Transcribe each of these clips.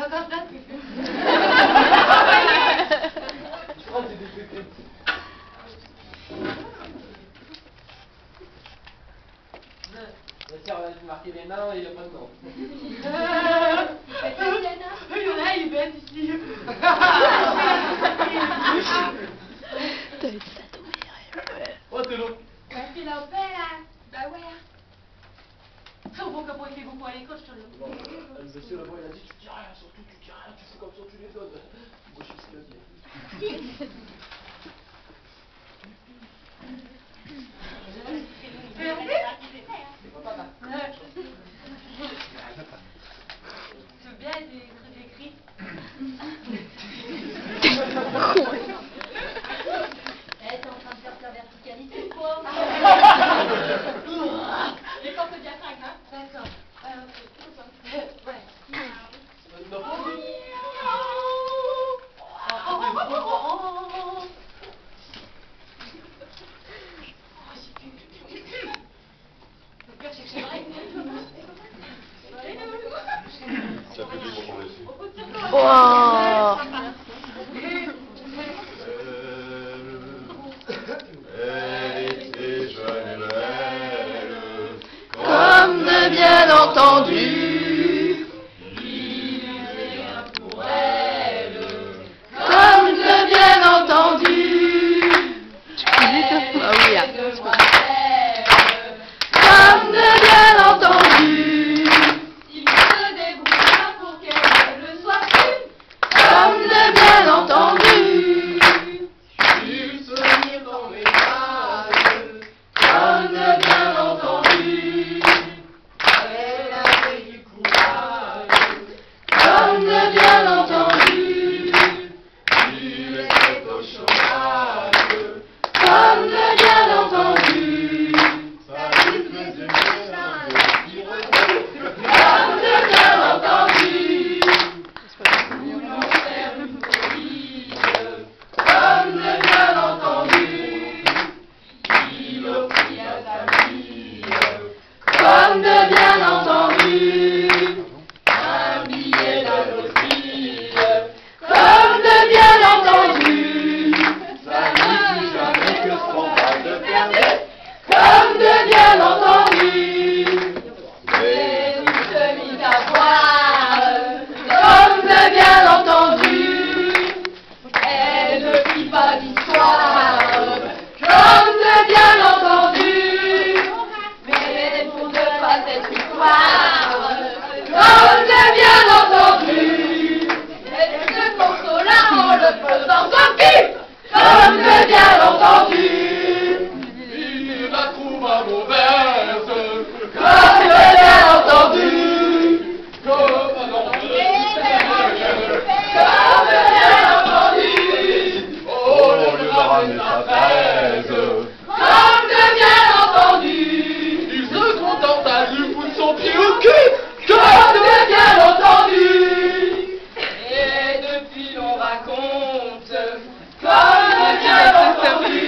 encore ça. Je crois que c'est des trucs. Tiens, on a dû marquer les nains et il n'y a pas de nom. Là, il bête ici. Oh, t'es l'autre. Bah, c'est leur père, là. Bah, ouais. Oh, bon, comment il fait beaucoup à l'école, je te le dis. Le monsieur là-bas, il a dit tu dis rien, surtout tu dis rien, tu fais comme ça, tu les donnes. Moi, je sais ce qu'il a dit. Tu veux bien être des trucs écrits? T'es en train de faire ta verticalité, quoi. Les corps de diaphragme, hein? D'accord. Ouais. Ça fait des bons récits. Wow. Elle était jeune et belle, Comme de bien entendu. pour elle. Comme de bien entendu. Ah oui, hein. Comme de bien entendu. Il se débrouilla pour qu'elle ne soit plus. Comme de bien entendu. Il se mit dans les vagues. Comme de bien entendu. Elle avait du courage. Comme de bien entendu. Il était au chômage, Comme de bien entendu. ça lui faisait bien de tirer. Comme de bien entendu. Voulant faire une folie. Comme de bien entendu. Il offrit à sa fille Comme de bien entendu. un billet d'Annecy. Comme de bien entendu. Ça ne fut jamais que son bail de perdu. Comme de bien entendu. Mais Il se mit à boire. Comme de bien entendu. Elle ne fit pas d'histoire. Comme de bien entendu. Mais pour ne pas cette histoire. Comme de bien entendu. Elle se consola en le faisant sortir. Comme de bien entendu. il la trouva mauvaise. Comme de bien entendu. Comme dans Comme de bien entendu. au lieu de ramener sa fraise, Comme de bien entendu. il se contenta de lui foutre son pied au cul. Comme de bien entendu. Et depuis on raconte Comme de bien entendu.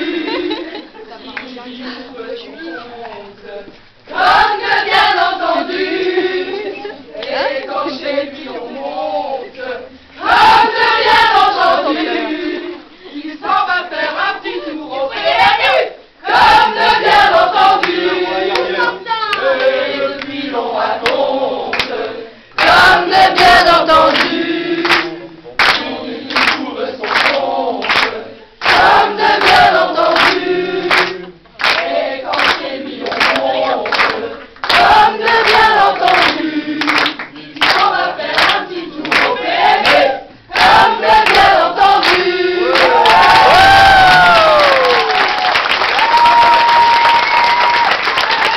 qu'il